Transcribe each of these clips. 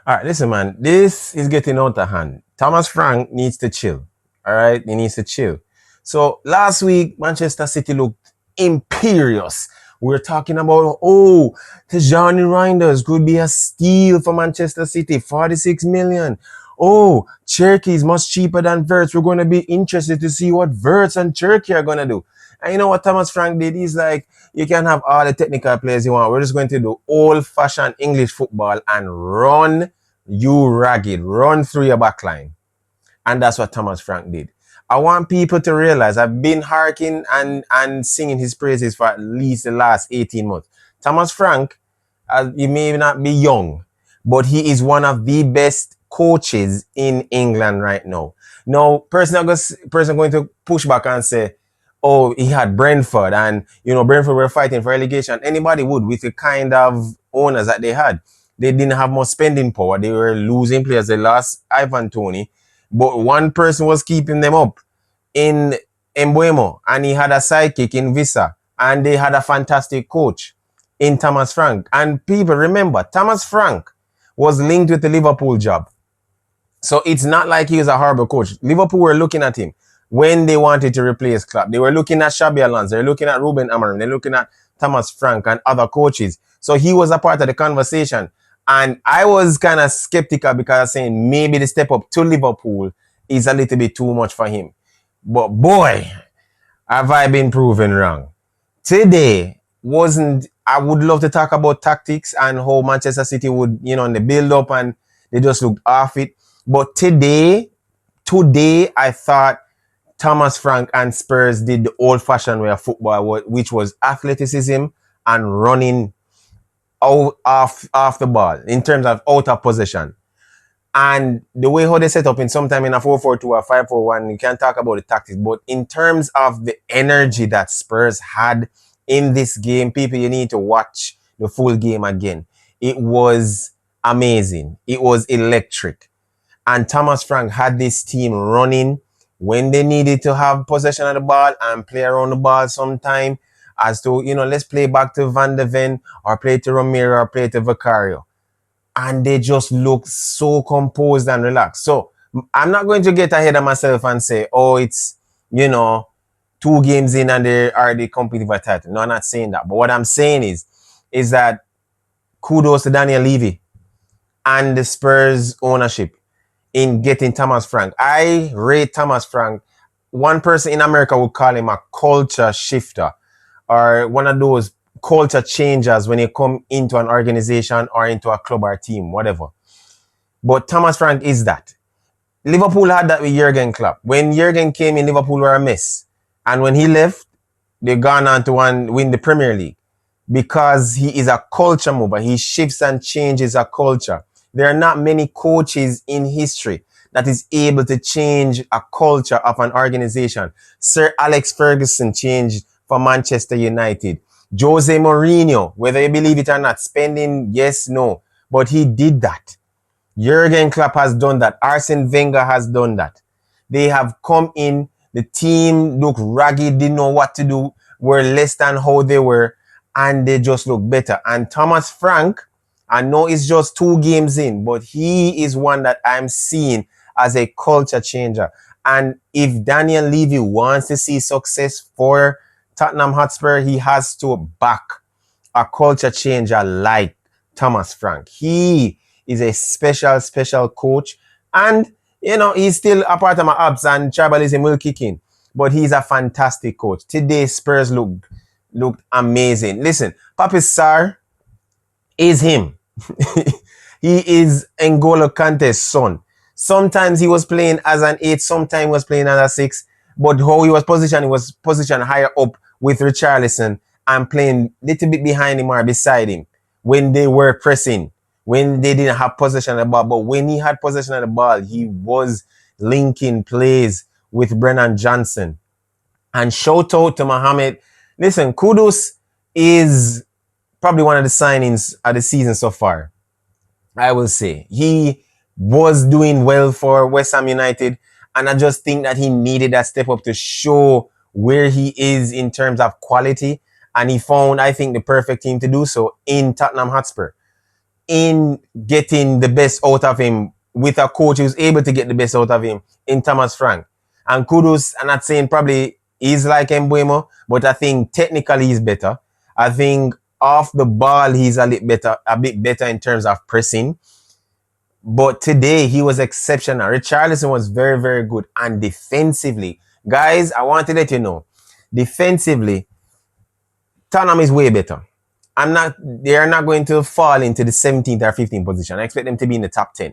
All right, listen, man. This is getting out of hand. Thomas Frank needs to chill. All right, he needs to chill. So last week, Manchester City looked imperious. We were talking about, Tijani Reinders could be a steal for Manchester City, 46 million. Oh, Cherky is much cheaper than Verts. We're going to be interested to see what Verts and Cherky are going to do. And you know what Thomas Frank did? He's like, you can have all the technical players you want. We're just going to do old-fashioned English football and run you ragged, run through your back line. And that's what Thomas Frank did. I want people to realize I've been harking and singing his praises for at least the last 18 months. Thomas Frank, he may not be young, but he is one of the best coaches in England right now. Now, person going to push back and say, oh, he had Brentford and, Brentford were fighting for relegation. Anybody would with the kind of owners that they had. They didn't have much spending power. They were losing players. They lost Ivan Toney. But one person was keeping them up in Embuemo, and he had a sidekick in Visa, and they had a fantastic coach in Thomas Frank. And people remember, Thomas Frank was linked with the Liverpool job. So it's not like he was a horrible coach. Liverpool were looking at him when they wanted to replace Klopp. They were looking at Xabi Alonso. They were looking at Ruben Amorim. They were looking at Thomas Frank and other coaches. So he was a part of the conversation. And I was kind of skeptical because I was saying maybe the step up to Liverpool is a little bit too much for him. But boy, have I been proven wrong. Today wasn't, I would love to talk about tactics and how Manchester City would, in the build up and they just looked off it. But today, I thought Thomas Frank and Spurs did the old-fashioned way of football, which was athleticism and running out off the ball in terms of out of possession. And the way how they set up in sometime in a 4-4-2 or 5-4-1, you can talk about the tactics. But in terms of the energy that Spurs had in this game, people, you need to watch the full game again. It was amazing. It was electric. And Thomas Frank had this team running when they needed to have possession of the ball and play around the ball sometime as to, let's play back to Van de Ven or play to Romero or play to Vicario. And they just look so composed and relaxed. So I'm not going to get ahead of myself and say, oh, it's, 2 games in and they already competing for a title. No, I'm not saying that. But what I'm saying is that kudos to Daniel Levy and the Spurs ownership in getting Thomas Frank. I rate Thomas Frank. One person in America would call him a culture shifter or one of those culture changers when you come into an organization or into a club or team, whatever. But Thomas Frank is that. Liverpool had that with Jurgen Klopp. When Jurgen came in, Liverpool were a mess. And when he left, they gone on to win the Premier League because he is a culture mover. He shifts and changes a culture. There are not many coaches in history that is able to change a culture of an organization. Sir Alex Ferguson changed for Manchester United. Jose Mourinho, whether you believe it or not, spending, yes, no. But he did that. Jurgen Klopp has done that. Arsene Wenger has done that. They have come in, the team looked ragged, didn't know what to do, were less than how they were, and they just look better. And Thomas Frank, I know it's just 2 games in, but he is one that I'm seeing as a culture changer. And if Daniel Levy wants to see success for Tottenham Hotspur, he has to back a culture changer like Thomas Frank. He is a special coach. And, he's still a part of my abs and tribalism will kick in. But he's a fantastic coach. Today, Spurs looked amazing. Listen, Papi Sarr is him. He is N'Golo Kante's son. Sometimes he was playing as an 8, sometimes he was playing as a 6. But how he was positioned higher up with Richarlison and playing a little bit behind him or beside him when they were pressing, when they didn't have possession of the ball. But when he had possession of the ball, he was linking plays with Brennan Johnson. And shout out to Mohamed. Listen, Kudus is probably one of the signings of the season so far. I will say. He was doing well for West Ham United. And I just think that he needed that step up to show where he is in terms of quality. And he found, I think, the perfect team to do so in Tottenham Hotspur. in getting the best out of him with a coach who's able to get the best out of him in Thomas Frank. And kudos, I'm not saying probably he's like Mbuemo, but I think technically he's better. I think off the ball he's a bit better in terms of pressing. But today he was exceptional. Richarlison was very, very good. And defensively, guys, I want to let you know, defensively, Tottenham is way better. They are not going to fall into the 17th or 15th position. I expect them to be in the top 10,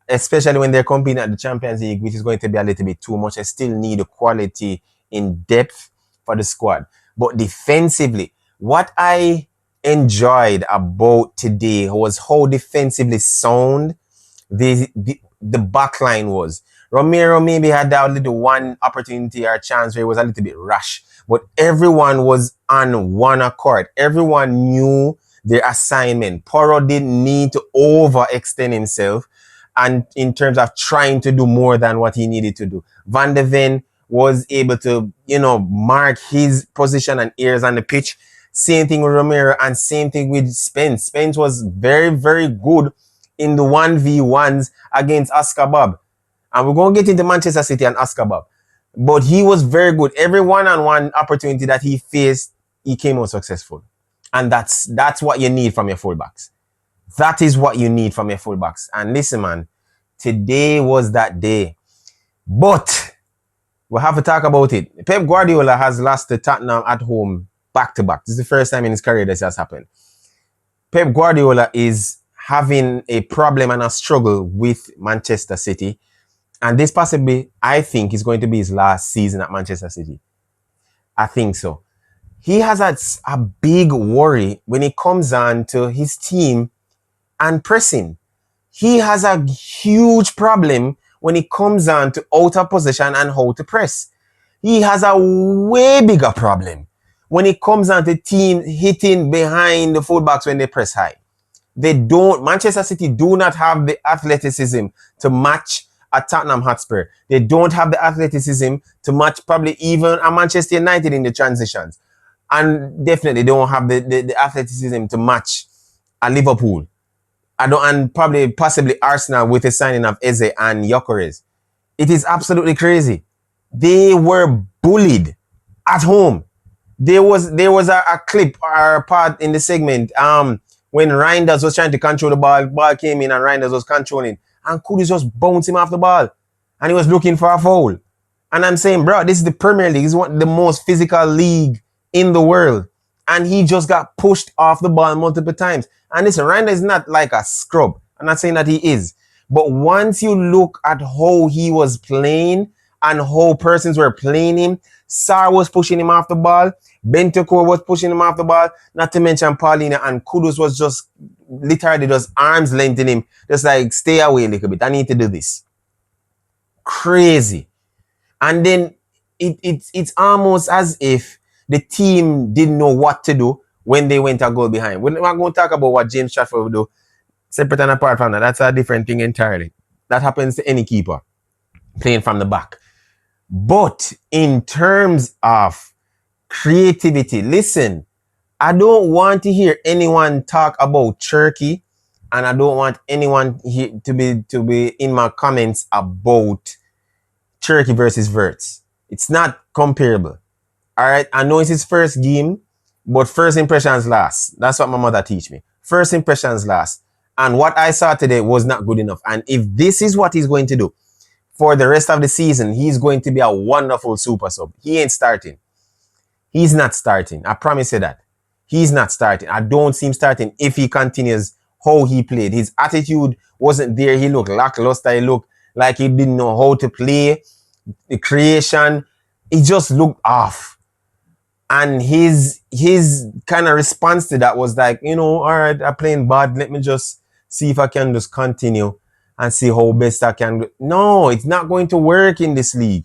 especially when they're competing at the Champions League, which is going to be a little bit too much. I still need a quality in depth for the squad. But defensively, what I enjoyed about today was how defensively sound the back line was. Romero maybe had that little one opportunity or chance where it was a little bit rash, but everyone was on one accord. Everyone knew their assignment. Porro didn't need to overextend himself and in terms of trying to do more than what he needed to do. Van de Ven was able to, mark his position and areas on the pitch. Same thing with Romero and same thing with Spence. Spence was very, very good in the 1v1s against Oscar Bob. And we're going to get into Manchester City and Oscar Bob. But he was very good. Every one-on-one opportunity that he faced, he came out successful. And that's what you need from your fullbacks. That is what you need from your fullbacks. And listen, man, today was that day. But we'll have to talk about it. Pep Guardiola has lost to Tottenham at home back-to-back. This is the first time in his career this has happened. Pep Guardiola is having a problem and a struggle with Manchester City. And this possibly, I think, is going to be his last season at Manchester City. I think so. He has a big worry when it comes on to his team and pressing. He has a huge problem when it comes on to out of position and how to press. He has a way bigger problem when it comes on to team hitting behind the fullbacks when they press high. Manchester City do not have the athleticism to match a Tottenham Hotspur. They don't have the athleticism to match probably even a Manchester United in the transitions. And definitely don't have the athleticism to match a Liverpool. And probably possibly Arsenal with the signing of Eze and Gyökeres. It is absolutely crazy. They were bullied at home. There was a clip or a part in the segment when Reinders was trying to control the ball came in and Reinders was controlling. And Kudus just bounced him off the ball. And he was looking for a foul. And I'm saying, bro, this is the Premier League. It's one of the most physical league in the world. And he just got pushed off the ball multiple times. And listen, Reinders is not like a scrub. I'm not saying that he is. But once you look at how he was playing and how persons were playing him, Sarr was pushing him off the ball. Bentancur was pushing him off the ball. Not to mention Paulina, and Kudus was just literally just arms lengthening him. Just like, stay away a little bit. I need to do this. Crazy. And then it's almost as if the team didn't know what to do when they went a goal behind. We're not going to talk about what James Trafford will do. Separate and apart from that, that's a different thing entirely. That happens to any keeper playing from the back. But in terms of creativity, listen, I don't want to hear anyone talk about Turkey, and I don't want anyone here to be in my comments about Turkey versus Wirtz. It's not comparable. All right, I know it's his first game, but first impressions last. That's what my mother teach me. First impressions last. And what I saw today was not good enough. And if this is what he's going to do for the rest of the season, he's going to be a wonderful super sub. He ain't starting. He's not starting. I promise you that. He's not starting. I don't see him starting if he continues how he played. His attitude wasn't there. He looked lackluster. He looked like he didn't know how to play. The creation, he just looked off. And his kind of response to that was like, all right, I'm playing bad. Let me just see if I can just continue and see how best I can do. No, it's not going to work in this league.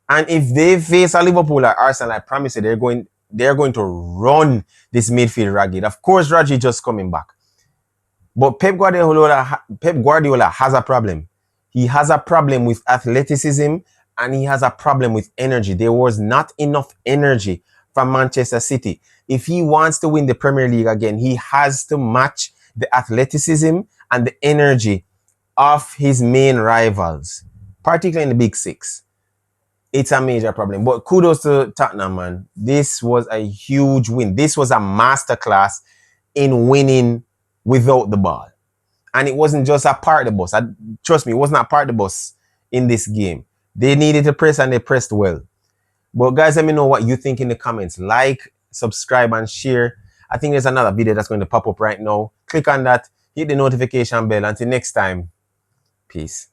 And if they face a Liverpool or Arsenal, I promise you, they're going to run this midfield ragged. Of course, Rodri just coming back. But Pep Guardiola has a problem. He has a problem with athleticism and he has a problem with energy. There was not enough energy from Manchester City. If he wants to win the Premier League again, he has to match the athleticism and the energy of his main rivals, particularly in the Big Six. It's a major problem. But kudos to Tottenham, man. This was a huge win. This was a masterclass in winning without the ball. And it wasn't just a part of the bus. Trust me, it wasn't a part of the bus in this game. They needed to press and they pressed well. But guys, let me know what you think in the comments. Like, subscribe, and share. I think there's another video that's going to pop up right now. Click on that. Hit the notification bell. Until next time, peace.